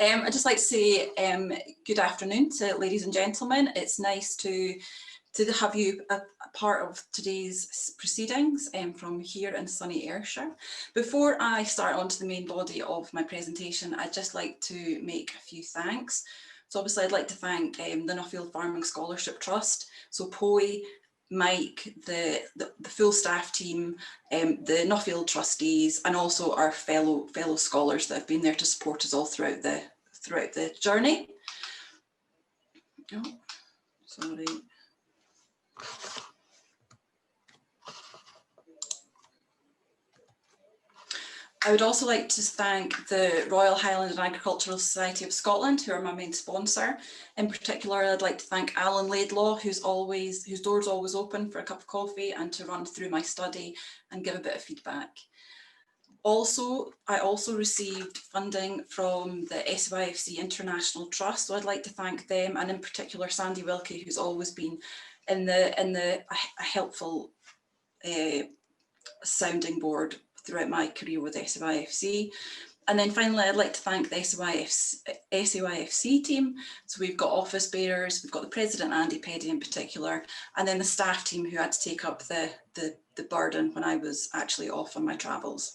I'd just like to say good afternoon to ladies and gentlemen. It's nice to have you a part of today's proceedings from here in sunny Ayrshire. Before I start on to the main body of my presentation, I'd just like to make a few thanks. So obviously I'd like to thank the Nuffield Farming Scholarship Trust, so Poi, Mike, the full staff team, the Nuffield trustees, and also our fellow scholars that have been there to support us all throughout the journey. Oh, sorry. I would also like to thank the Royal Highland and Agricultural Society of Scotland, who are my main sponsor. In particular, I'd like to thank Alan Laidlaw, whose door's always open for a cup of coffee and to run through my study and give a bit of feedback. I also received funding from the SYFC International Trust, so I'd like to thank them, and in particular Sandy Wilkie, who's always been a helpful sounding board throughout my career with SYFC. And then finally, I'd like to thank the SYFC team. So we've got office bearers, we've got the president, Andy Peddy in particular, and then the staff team who had to take up the burden when I was actually off on my travels.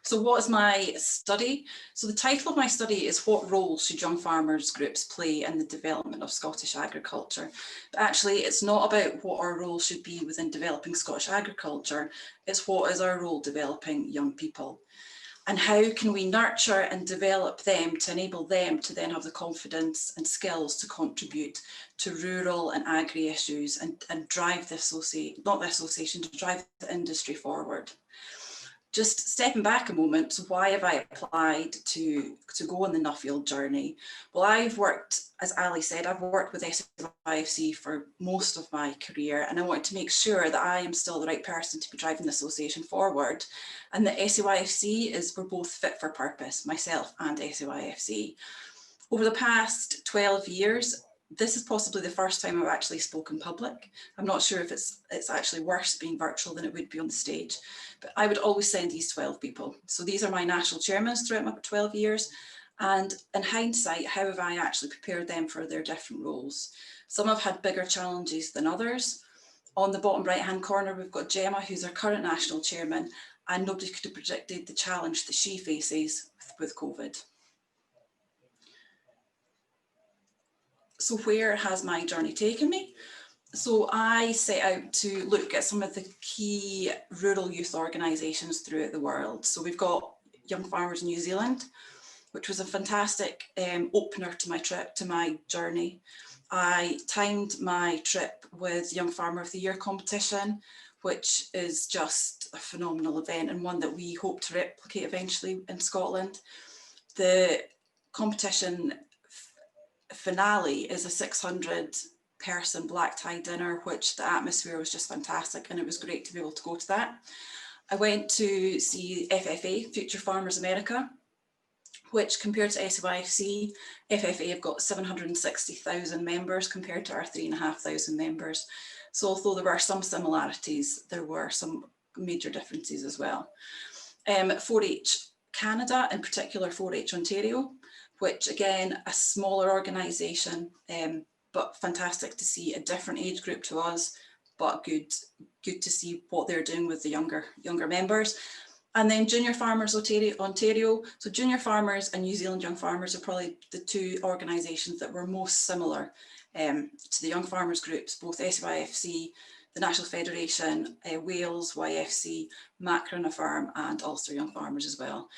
So what is my study? So the title of my study is What Role Should Young Farmers Groups Play in the Development of Scottish Agriculture? But actually it's not about what our role should be within developing Scottish agriculture, it's what is our role developing young people? And how can we nurture and develop them to enable them to then have the confidence and skills to contribute to rural and agri issues and drive to drive the industry forward. Just stepping back a moment, so why have I applied to go on the Nuffield journey? Well, I've worked, as Ali said, I've worked with SYFC for most of my career, and I want to make sure that I am still the right person to be driving the association forward. And the SYFC we're both fit for purpose, myself and SYFC. Over the past 12 years, this is possibly the first time I've actually spoken public. I'm not sure if it's actually worse being virtual than it would be on the stage, but I would always send these 12 people. So these are my national chairmen throughout my 12 years. And in hindsight, how have I actually prepared them for their different roles? Some have had bigger challenges than others. On the bottom right-hand corner, we've got Gemma, who's our current national chairman, and nobody could have predicted the challenge that she faces with COVID. So where has my journey taken me? So I set out to look at some of the key rural youth organisations throughout the world. So we've got Young Farmers New Zealand, which was a fantastic opener to my trip, to my journey. I timed my trip with Young Farmer of the Year competition, which is just a phenomenal event and one that we hope to replicate eventually in Scotland. The competition finale is a 600 person black tie dinner, which the atmosphere was just fantastic, and it was great to be able to go to that. I went to see FFA, Future Farmers America, which compared to SYFC, FFA have got 760,000 members compared to our 3,500 members. So although there were some similarities, there were some major differences as well. 4-H Canada, in particular 4-H Ontario, which again, a smaller organisation, but fantastic to see a different age group to us, but good to see what they're doing with the younger members. And then Junior Farmers Ontario. So Junior Farmers and New Zealand Young Farmers are probably the two organisations that were most similar to the Young Farmers groups, both SYFC, the National Federation, Wales, YFC, Macra na Farm, and Ulster Young Farmers as well.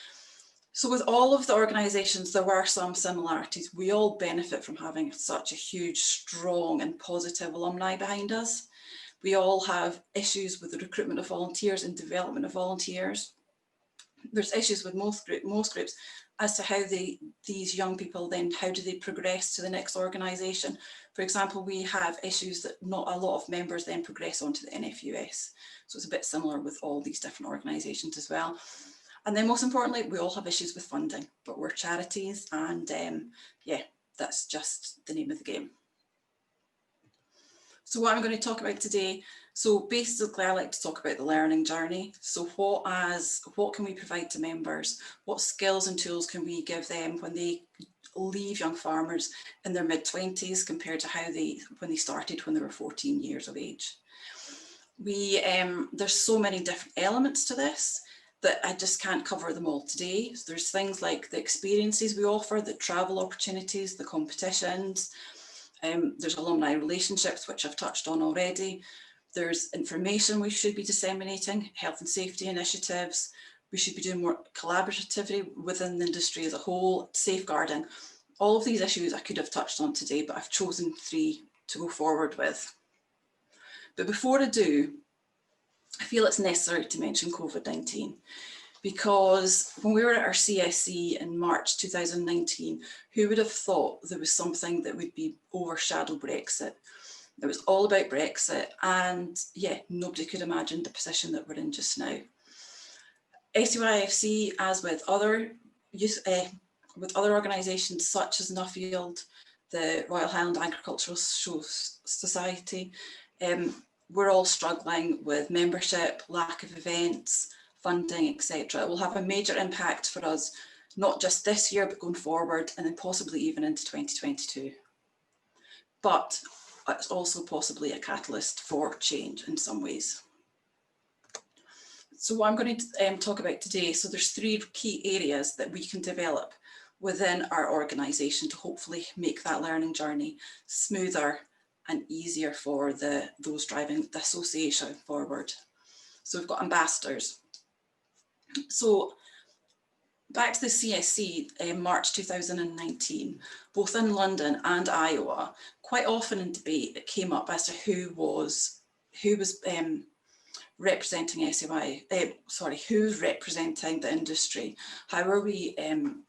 So with all of the organisations, there were some similarities. We all benefit from having such a huge, strong and positive alumni behind us. We all have issues with the recruitment of volunteers and development of volunteers. There's issues with most groups as to how these young people then, how do they progress to the next organisation? For example, we have issues that not a lot of members then progress onto the NFUS. So it's a bit similar with all these different organisations as well. And then most importantly, we all have issues with funding, but we're charities, and yeah, that's just the name of the game. So what I'm going to talk about today, So basically, I like to talk about the learning journey. So what can we provide to members? What skills and tools can we give them when they leave young farmers in their mid-20s compared to when they started when they were 14 years of age? There's so many different elements to this that I just can't cover them all today. So there's things like the experiences we offer, the travel opportunities, the competitions. There's alumni relationships, which I've touched on already. There's information we should be disseminating, health and safety initiatives. We should be doing more collaboratively within the industry as a whole, safeguarding. All of these issues I could have touched on today, but I've chosen 3 to go forward with. But before I do, I feel it's necessary to mention COVID-19, because when we were at our CSC in March 2019, who would have thought there was something that would be overshadow Brexit? It was all about Brexit, and yeah, nobody could imagine the position that we're in just now. SUIFC, as with other organisations such as Nuffield, the Royal Highland Agricultural Society, we're all struggling with membership, lack of events, funding, etc. It will have a major impact for us, not just this year, but going forward, and then possibly even into 2022. But it's also possibly a catalyst for change in some ways. So what I'm going to talk about today, so there's 3 key areas that we can develop within our organisation to hopefully make that learning journey smoother and easier for those driving the association forward. So we've got ambassadors. So back to the CSC in March 2019, both in London and Iowa, quite often in debate it came up as to who was representing who's representing the industry? How are we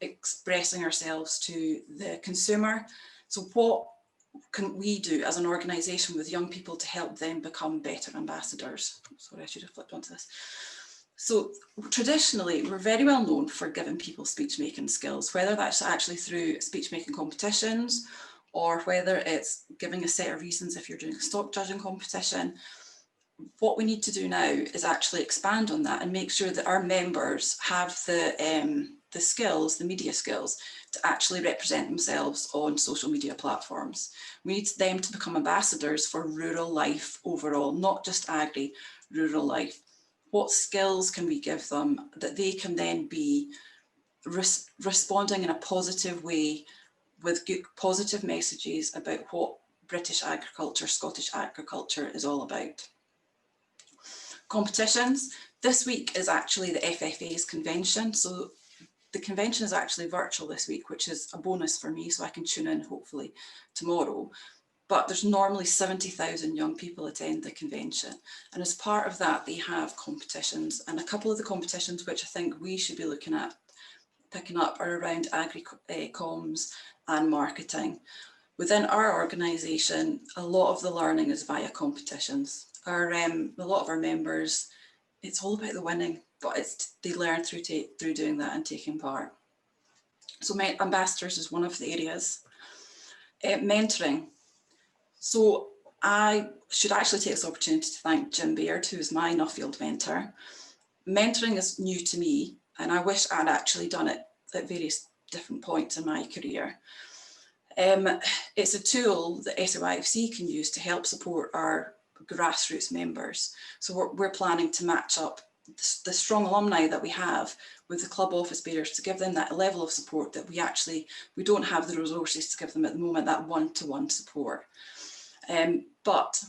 expressing ourselves to the consumer? So what can we do as an organisation with young people to help them become better ambassadors? Sorry, I should have flipped onto this. So traditionally, we're very well known for giving people speech-making skills, whether that's actually through speech-making competitions or whether it's giving a set of reasons if you're doing a stock judging competition. What we need to do now is actually expand on that and make sure that our members have the skills, the media skills, to actually represent themselves on social media platforms. We need them to become ambassadors for rural life overall, not just agri, rural life. What skills can we give them that they can then be responding in a positive way with good, positive messages about what British agriculture, Scottish agriculture is all about. Competitions. This week is actually the FFA's convention. So the convention is actually virtual this week, which is a bonus for me, so I can tune in hopefully tomorrow. But there's normally 70,000 young people attend the convention. And as part of that, they have competitions. And a couple of the competitions which I think we should be looking at picking up are around agri-comms and marketing. Within our organisation, a lot of the learning is via competitions. A lot of our members, it's all about the winning, but they learn through doing that and taking part. So ambassadors is one of the areas. Mentoring. So I should actually take this opportunity to thank Jim Baird, who is my Nuffield mentor. Mentoring is new to me, and I wish I'd actually done it at various different points in my career. It's a tool that SUIFC can use to help support our grassroots members. So we're planning to match up the strong alumni that we have with the club office bearers to give them that level of support that we don't have the resources to give them at the moment, that one-to-one support. But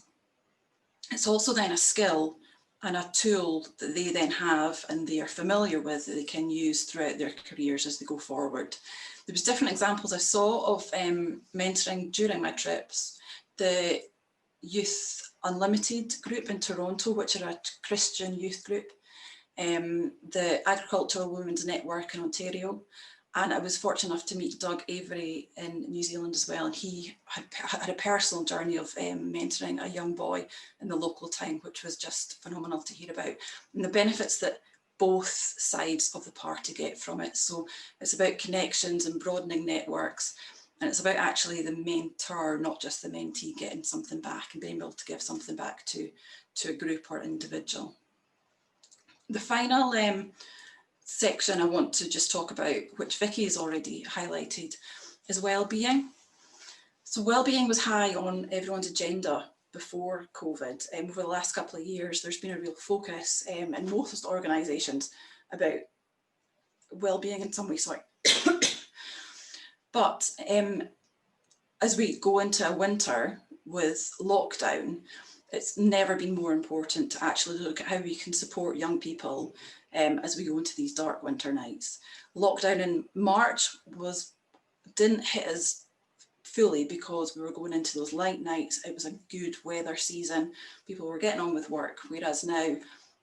it's also then a skill and a tool that they then have and they are familiar with that they can use throughout their careers as they go forward. There was different examples I saw of mentoring during my trips. The Youth Unlimited group in Toronto, which are a Christian youth group, the Agricultural Women's Network in Ontario, and I was fortunate enough to meet Doug Avery in New Zealand as well, and he had a personal journey of mentoring a young boy in the local town, which was just phenomenal to hear about, and the benefits that both sides of the party get from it. So it's about connections and broadening networks, And it's about actually the mentor, not just the mentee, getting something back and being able to give something back to a group or individual. The final section I want to just talk about, which Vicky has already highlighted, is well-being. So well-being was high on everyone's agenda before COVID. Over the last couple of years, there's been a real focus in most organisations about well-being in some way, sorry. But as we go into a winter with lockdown, it's never been more important to actually look at how we can support young people as we go into these dark winter nights. Lockdown in March didn't hit us fully because we were going into those light nights. It was a good weather season. People were getting on with work, whereas now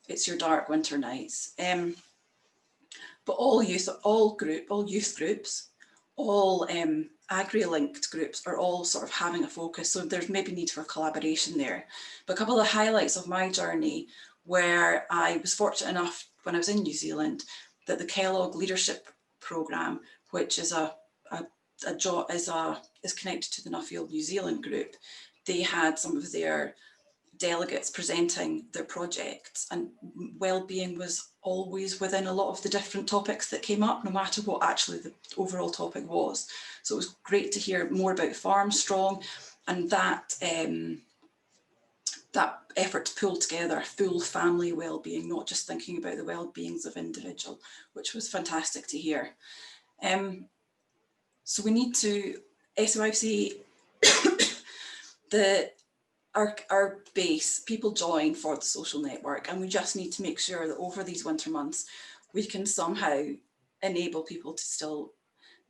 it's your dark winter nights. But all youth groups, all agri-linked groups are all sort of having a focus. So there's maybe need for collaboration there. But a couple of highlights of my journey, where I was fortunate enough when I was in New Zealand that the Kellogg Leadership Programme, which is is connected to the Nuffield New Zealand group, they had some of their delegates presenting their projects, and well-being was always within a lot of the different topics that came up, no matter what actually the overall topic was. So it was great to hear more about Farm Strong and that effort to pull together full family well-being, not just thinking about the well-beings of individual, which was fantastic to hear. So we need to, SYFC, our base, people join for the social network, and we just need to make sure that over these winter months, we can somehow enable people to still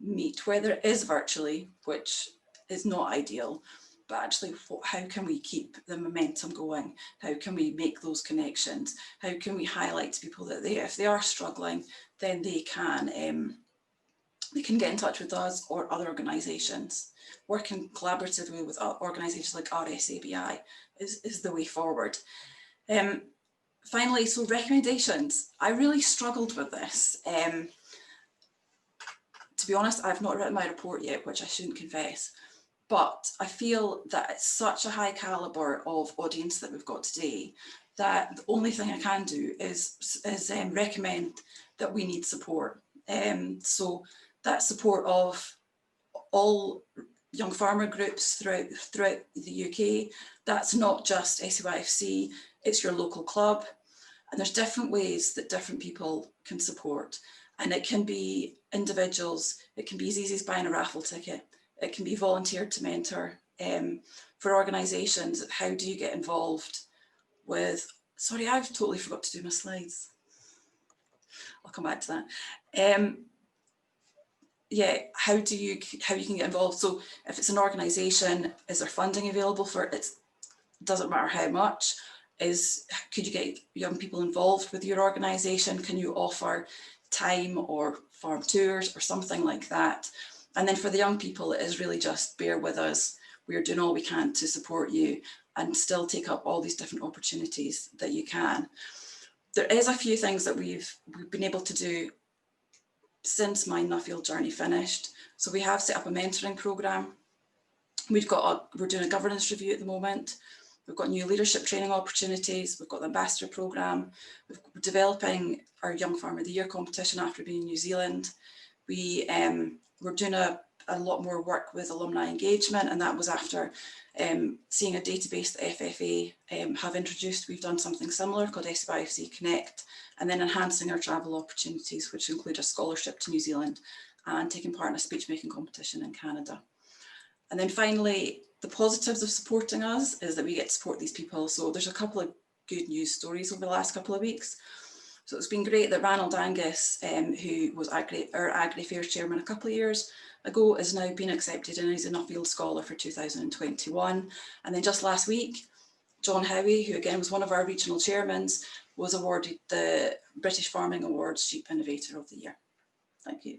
meet, whether it is virtually, which is not ideal, but actually how can we keep the momentum going? How can we make those connections? How can we highlight to people that if they are struggling, then they can get in touch with us or other organisations. Working collaboratively with organisations like RSABI is the way forward. Finally, so recommendations. I really struggled with this. To be honest, I've not written my report yet, which I shouldn't confess, but I feel that it's such a high calibre of audience that we've got today that the only thing I can do is recommend that we need support. So that support of all young farmer groups throughout the UK. That's not just SYFC, it's your local club. And there's different ways that different people can support. And it can be individuals, it can be as easy as buying a raffle ticket, it can be volunteer to mentor. For organisations, how do you get involved with, sorry, I've totally forgot to do my slides. I'll come back to that. Yeah, how you can get involved. So if it's an organisation, is there funding available for it? Doesn't matter how much. Could you get young people involved with your organisation? Can you offer time or farm tours or something like that? And then for the young people, it is really just bear with us. We're doing all we can to support you and still take up all these different opportunities that you can. There is a few things that we've been able to do since my Nuffield journey finished. So we have set up a mentoring programme. We're doing a governance review at the moment. We've got new leadership training opportunities. We've got the ambassador programme. We're developing our Young Farmer of the Year competition after being in New Zealand. We're doing a lot more work with alumni engagement, and that was after seeing a database that FFA have introduced. We've done something similar called SYFC Connect, and then enhancing our travel opportunities, which include a scholarship to New Zealand and taking part in a speech making competition in Canada. And then finally, the positives of supporting us is that we get to support these people. So there's a couple of good news stories over the last couple of weeks. So it's been great that Ranald Angus, who was our Agri Affairs chairman a couple of years ago, has now been accepted and he's a Nuffield Scholar for 2021. And then just last week, John Howie, who again was one of our regional chairmans, was awarded the British Farming Awards Sheep Innovator of the Year. Thank you.